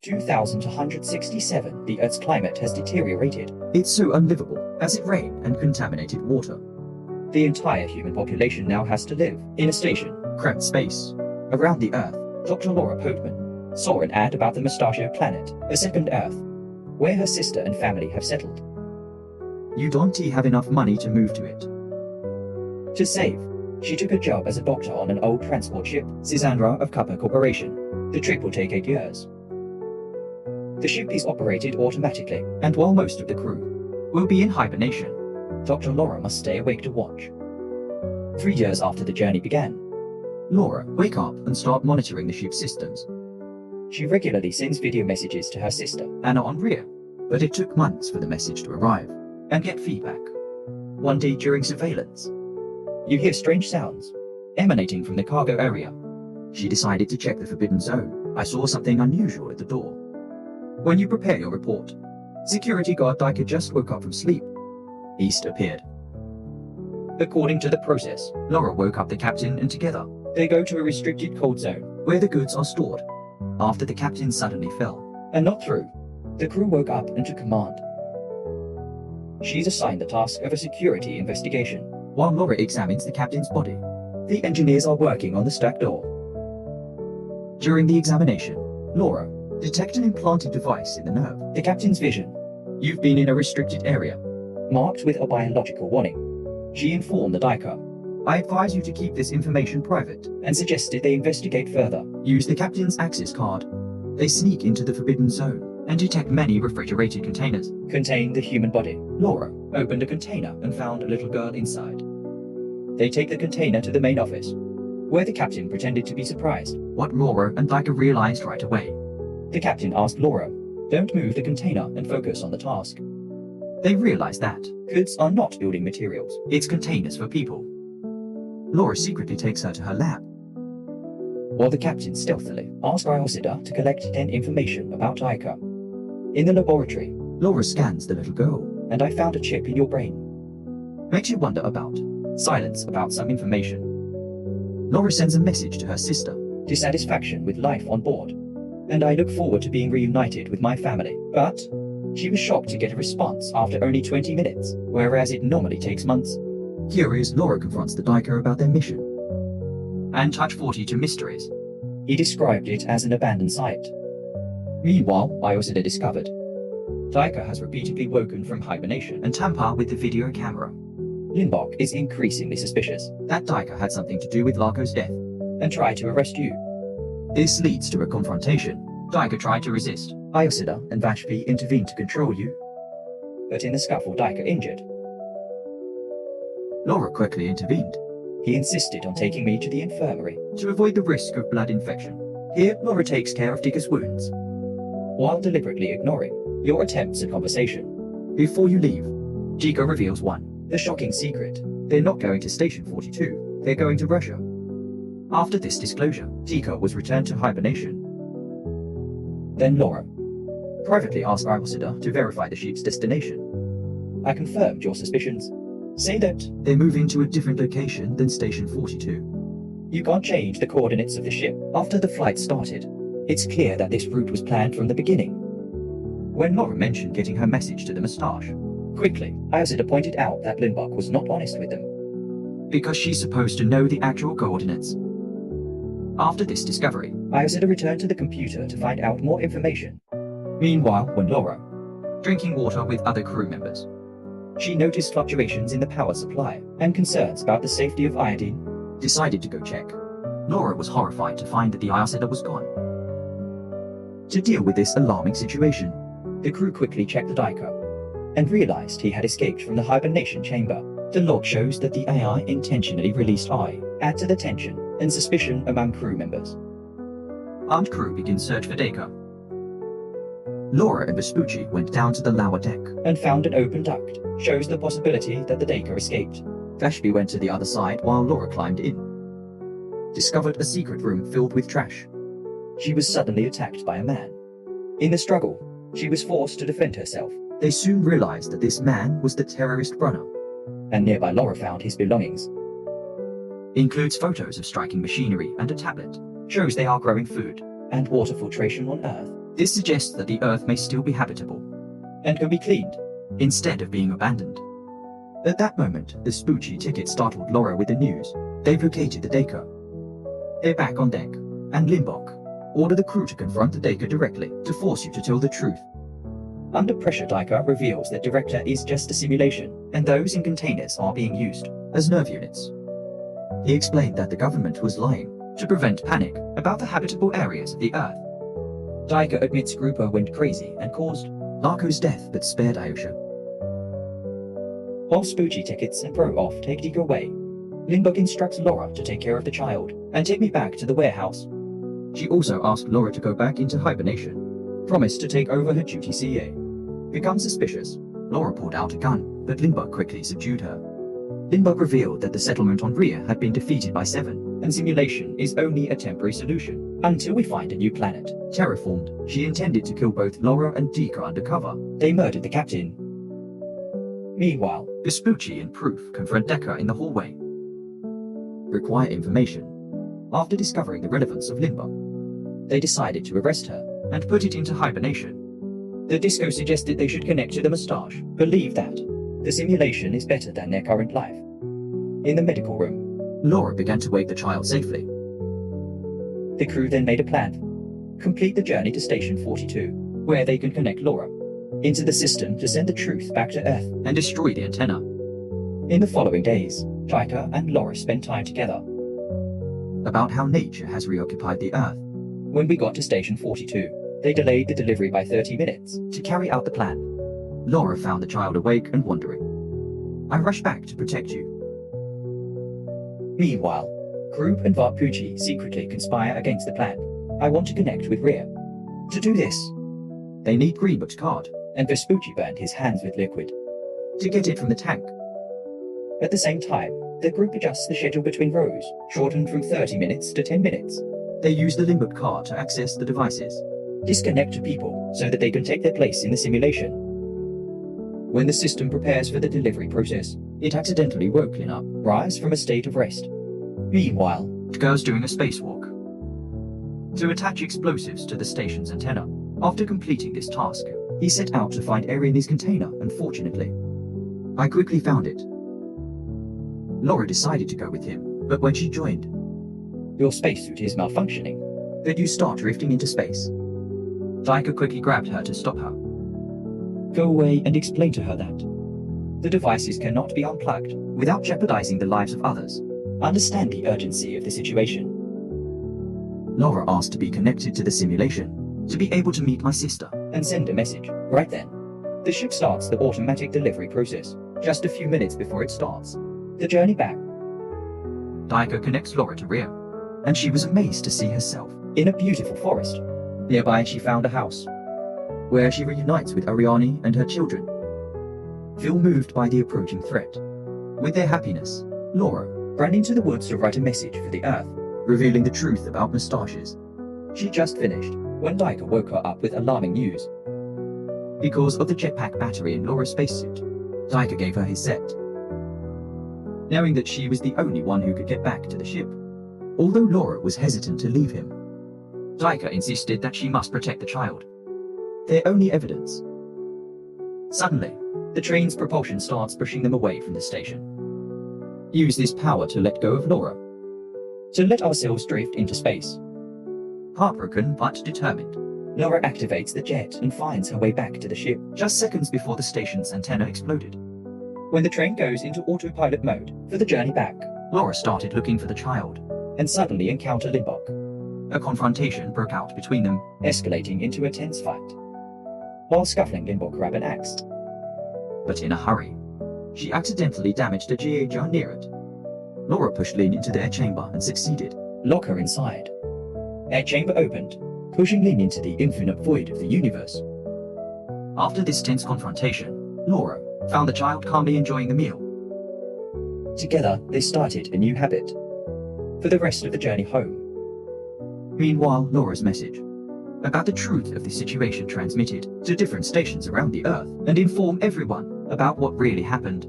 2167, the Earth's climate has deteriorated. It's so unlivable, as it rained and contaminated water. The entire human population now has to live in a station. Cramped space. Around the Earth, Dr. Laura Popeman saw an ad about the Mustachio planet, a second Earth, where her sister and family have settled. You don't have enough money to move to it. To save, she took a job as a doctor on an old transport ship, Cisandra of Copper Corporation. The trip will take 8 years. The ship is operated automatically, And while most of the crew will be in hibernation, Dr. Laura must stay awake to watch. 3 years after the journey began, Laura wake up and start monitoring the ship's systems. she regularly sends video messages to her sister. Anna on rear, but it took months for the message to arrive and get feedback. One day during surveillance, You hear strange sounds emanating from the cargo area. She decided to check the forbidden zone. I saw something unusual at the door. When you prepare your report, security guard Diker just woke up from sleep. East appeared. According to the process, Laura woke up the captain and together, they go to a restricted cold zone, where the goods are stored. After the captain suddenly fell. and not through. The crew woke up and took command. She's assigned the task of a security investigation. While Laura examines the captain's body, The engineers are working on the stack door. during the examination, Laura detected an implanted device in the nerve. The captain's vision, You've been in a restricted area. marked with a biological warning. She informed the Diker I advise you to keep this information private. and suggested they investigate further. Use the captain's access card. They sneak into the forbidden zone and detect many refrigerated containers. Contained the human body. Laura Opened a container and found a little girl inside. They take the container to the main office, where the captain pretended to be surprised. What Laura and Diker realized right away. The captain asked Laura, "Don't move the container and focus on the task. They realized that Goods are not building materials." it's containers for people. Laura secretly takes her to her lab. While the captain stealthily asked Iosida to collect 10 information about Diker. In the laboratory, Laura scans the little girl. and I found a chip in your brain. Makes you wonder about silence about some information. Laura sends a message to her sister. Dissatisfaction with life on board. And I look forward to being reunited with my family. But she was shocked to get a response after only 20 minutes, whereas it normally takes months. Curious, Laura confronts the Diker about their mission. And touch 40 to mysteries. He described it as an abandoned site. Meanwhile, Iosida discovered Diker has repeatedly woken from hibernation, And tamper with the video camera. Lindbach is increasingly suspicious That Diker had something to do with Larko's death. and tried to arrest you. This leads to a confrontation. Diker tried to resist. Iosida and Vashpi intervened to control you, but in the scuffle, Diker injured. Laura quickly intervened He insisted on taking me to the infirmary. to avoid the risk of blood infection. Here, Laura takes care of Diker's wounds, while deliberately ignoring your attempts at conversation. Before you leave, Diker reveals The shocking secret. they're not going to Station 42, they're going to Russia. After this disclosure, Diker was returned to hibernation. Then Laura, Privately asked Iosida to verify the ship's destination. I confirmed your suspicions. Say that They're moving to a different location than Station 42. you can't change the coordinates of the ship after the flight started. It's clear that this route was planned from the beginning. When Laura mentioned getting her message to the moustache, Quickly, Iosida pointed out that Lindbach was not honest with them. because she's supposed to know the actual coordinates. After this discovery, Iosida returned to the computer to find out more information. Meanwhile, when Laura, drinking water with other crew members, she noticed fluctuations in the power supply and concerns about the safety of iodine. decided to go check. Laura was horrified to find that the Iosida was gone. To deal with this alarming situation, The crew quickly checked the Diker and realized he had escaped from the hibernation chamber. The log shows that the AI intentionally released I, add to the tension and suspicion among crew members. armed crew begins search for Diker. Laura and Vespucci went down to the lower deck. And found an open duct, shows the possibility that the Diker escaped. Vashpi went to the other side while Laura climbed in. Discovered a secret room filled with trash. She was suddenly attacked by a man. In the struggle, she was forced to defend herself, They soon realized that this man was the terrorist Brunner. and nearby Laura found his belongings. Includes photos of striking machinery and a tablet. Shows they are growing food. And water filtration on Earth. This suggests that the Earth may still be habitable, and can be cleaned. instead of being abandoned. At that moment, the spoochy ticket startled Laura with the news. They've located the Dacre. They're back on deck, and Limbok ordered the crew to confront the Dacre directly to force you to tell the truth. Under pressure, Dika reveals that Director is just a simulation, and those in containers are being used as nerve units. He explained that the government was lying to prevent panic about the habitable areas of the Earth. Dika admits Grouper went crazy and caused Larko's death but spared Ayosha. while Spoochy tickets and Pro Off take Dika away. Limbok instructs Laura to take care of the child and take me back to the warehouse. She also asked Laura to go back into hibernation, promised to take over her duty CA. Become suspicious, Laura pulled out a gun, but Limbok quickly subdued her. Limbok revealed that the settlement on Rhea had been defeated by Seven, And simulation is only a temporary solution until we find a new planet. Terraformed, she intended to kill both Laura and Dika undercover. They murdered the captain. Meanwhile, Vespucci and Proof confront Decker in the hallway. Require information. After discovering the relevance of Limbok, they decided to arrest her. and put it into hibernation. The disco suggested they should connect to the moustache, believe that the simulation is better than their current life. In the medical room, Laura began to wake the child safely. the crew then made a plan. Complete the journey to Station 42, where they can connect Laura into the system to send the truth back to Earth. And destroy the antenna. In the following days, Jaika and Laura spent time together. About how nature has reoccupied the Earth. When we got to Station 42, they delayed the delivery by 30 minutes To carry out the plan, Laura found the child awake and wandering. I rushed back to protect you. Meanwhile, Group and Varpucci secretly conspire against the plan. I want to connect with Rhea. To do this, They need Greenbook's card and Vespucci burned his hands with liquid. to get it from the tank. At the same time, the group adjusts the schedule between rows, shortened from 30 minutes to 10 minutes. They use the Limbook card to access the devices. Disconnect people so that they can take their place in the simulation. When the system prepares for the delivery process, It accidentally woke Lin up. rise from a state of rest. Meanwhile, Goes doing a spacewalk to attach explosives to the station's antenna. After completing this task, he set out to find Erin's container. Unfortunately, I quickly found it. Laura decided to go with him, but when she joined, your spacesuit is malfunctioning. then you start drifting into space. Daika quickly grabbed her to stop her. Go away and explain to her that the devices cannot be unplugged. Without jeopardizing the lives of others, Understand the urgency of the situation. Laura asked to be connected to the simulation, to be able to meet my sister. And send a message. Right then, the ship starts the automatic delivery process. Just a few minutes before it starts the journey back. Daika connects Laura to Rhea, and she was amazed to see herself. In a beautiful forest. Nearby, she found a house. Where she reunites with Ariane and her children. Feel moved by the approaching threat. With their happiness, Laura Ran into the woods to write a message for the Earth. revealing the truth about moustaches. She just finished when Daika woke her up with alarming news. Because of the jetpack battery in Laura's spacesuit, Daika gave her his set. Knowing that she was the only one who could get back to the ship. Although Laura was hesitant to leave him, Daika insisted that she must protect the child. Their only evidence. Suddenly, The train's propulsion starts pushing them away from the station. use this power to let go of Laura. To let ourselves drift into space. Heartbroken but determined. Laura activates the jet and finds her way back to the ship. Just seconds before the station's antenna exploded, When the train goes into autopilot mode for the journey back, Laura started looking for the child. and suddenly encounter Limbok, A confrontation broke out between them. escalating into a tense fight. While scuffling, Limbok grabbed an axe. But in a hurry, she accidentally damaged a GA jar near it. Laura pushed Lin into the air chamber and succeeded. Lock her inside. Air chamber opened, pushing Lin into the infinite void of the universe. After this tense confrontation, Laura found the child calmly enjoying the meal. Together, they started a new habit for the rest of the journey home. Meanwhile, Laura's message about the truth of the situation transmitted to different stations around the Earth and inform everyone about what really happened.